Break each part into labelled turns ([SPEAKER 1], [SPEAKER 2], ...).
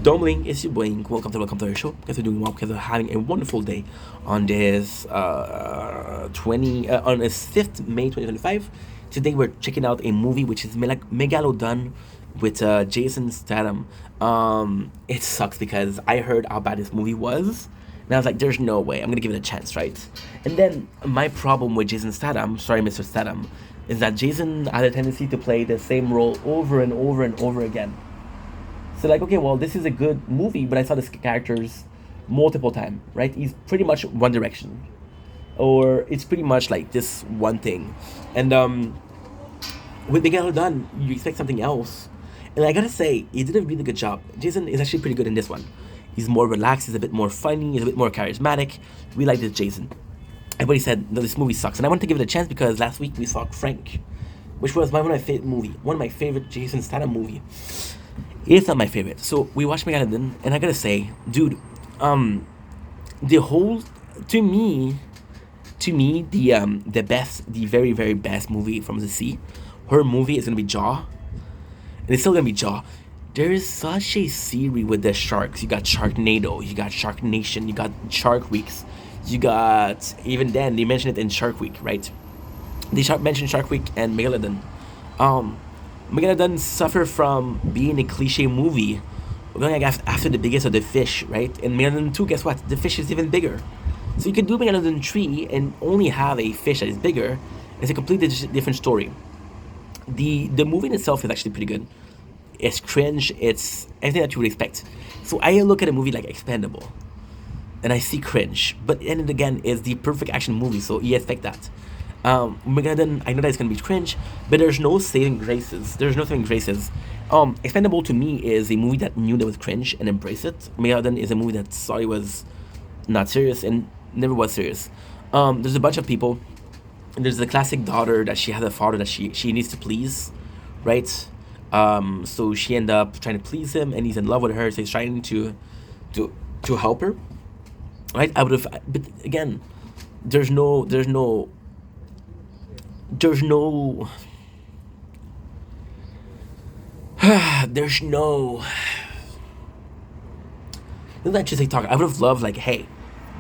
[SPEAKER 1] Domling is your boy. Welcome to our show. Because we're doing well, because we're having a wonderful day on this 5th May 2025. Today we're checking out a movie which is Megalodon with Jason Statham. It sucks because I heard how bad this movie was, and I was like, "There's no way I'm gonna give it a chance, right?" And then my problem with Jason Statham, sorry, Mr. Statham, is that Jason had a tendency to play the same role over and over and over again. So like, okay, well, this is a good movie, but I saw this characters multiple time, right? He's pretty much one direction, or it's pretty much like this one thing, and with Megalodon, you expect something else, and I gotta say, he did a really good job. Jason is actually pretty good in this one. He's more relaxed. He's a bit more funny. He's a bit more charismatic. We like this Jason. Everybody said no, this movie sucks, and I wanted to give it a chance because last week we saw Frank, which was one of my favorite movie, one of my favorite Jason Statham movie. It's not my favorite. So we watched Megalodon, and I gotta say, dude, the whole to me the best, the very very best movie from the sea, horror movie is gonna be Jaw, and it's still gonna be Jaw. There is such a series with the sharks. You got Sharknado, you got Shark Nation, you got Shark Weeks, you got even then they mentioned it in Shark Week, right? Mentioned Shark Week and Megalodon. Um, Megalodon suffer from being a cliche movie. We're going after the biggest of the fish, right? And Megalodon 2, guess what? The fish is even bigger. So you can do Megalodon 3 and only have a fish that is bigger. It's a completely different story. The movie in itself is actually pretty good. It's cringe. It's everything that you would expect. So I look at a movie like Expendable, and I see cringe. But then again, it's the perfect action movie, so you expect that. Megalodon, I know that it's gonna be cringe, but there's no saving graces. There's no saving graces. Expendable to me is a movie that knew that was cringe and embraced it. Megalodon is a movie that saw it was not serious and never was serious. There's a bunch of people. And there's the classic daughter that she has a father that she needs to please, right? So she end up trying to please him, and he's in love with her. So he's trying to help her, right? I would have, but again, there's no there's no there's no not just like talk. I would have loved like, hey,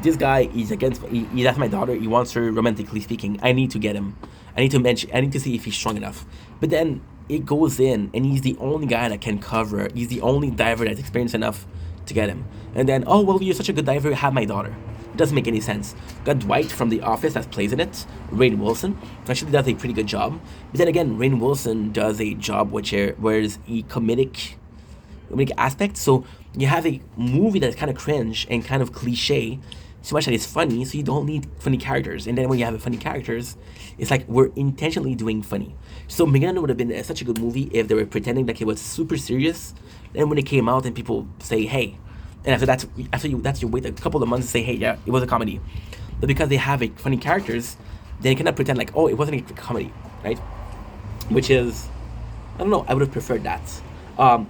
[SPEAKER 1] this guy he's against that's my daughter. He wants her romantically speaking. I need to get him. I need to see if he's strong enough. But then it goes in, and he's the only guy that can cover. He's the only diver that's experienced enough to get him. And then, oh well, you're such a good diver. Have my daughter. It doesn't make any sense. Got Dwight from The Office that plays in it. Rainn Wilson actually does a pretty good job. But then again, Rainn Wilson does a job whereas a comedic aspect. So you have a movie that's kind of cringe and kind of cliche, so much that it's funny, so you don't need funny characters. And then when you have funny characters, it's like we're intentionally doing funny. So Megalodon would have been such a good movie if they were pretending like it was super serious. Then when it came out and people say, hey, and after you wait a couple of months to say, hey, yeah, it was a comedy. But because they have funny characters, they cannot pretend like, oh, it wasn't a comedy, right? Which is, I don't know, I would have preferred that.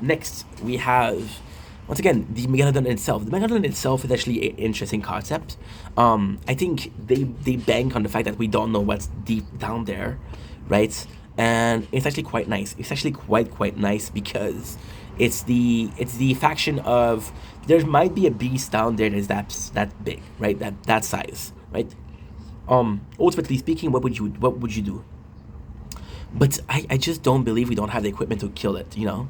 [SPEAKER 1] Next, we have, once again, the Megalodon itself. The Megalodon itself is actually an interesting concept. I think they bank on the fact that we don't know what's deep down there, right? And it's actually quite nice. It's actually quite nice because it's the faction of there might be a beast down there that big, right? That size, right? Ultimately speaking, what would you do? But I just don't believe we don't have the equipment to kill it, you know?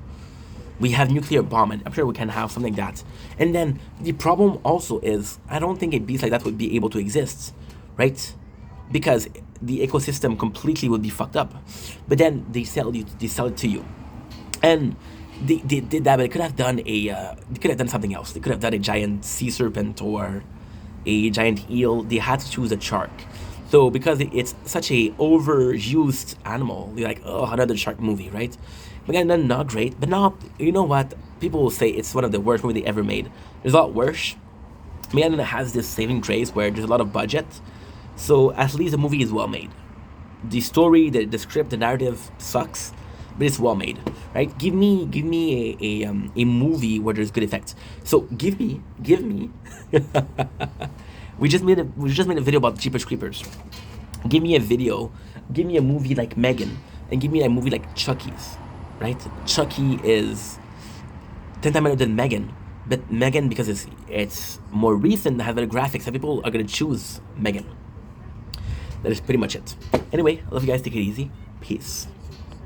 [SPEAKER 1] We have nuclear bomb, and I'm sure we can have something like that. And then the problem also is, I don't think a beast like that would be able to exist, right? Because the ecosystem completely would be fucked up. But then they sell it to you, and they did that, but they could have done something else. They could have done a giant sea serpent or a giant eel. They had to choose a shark. So because it's such a overused animal, you're like, oh, another shark movie, right? Again, not great, but now you know what? People will say it's one of the worst movies they ever made. There's a lot worse. Megalodon has this saving grace where there's a lot of budget, so at least the movie is well made. The story, the script, the narrative sucks, but it's well made, right? Give me a movie where there's good effects. So give me. we just made a video about Jeepers Creepers. Give me a movie like Megan, and give me a movie like Chucky's, right? Chucky is 10 times better than Megan. But Megan, because it's more recent, has better graphics, and people are gonna choose Megan. That is pretty much it. Anyway, I love you guys. Take it easy. Peace.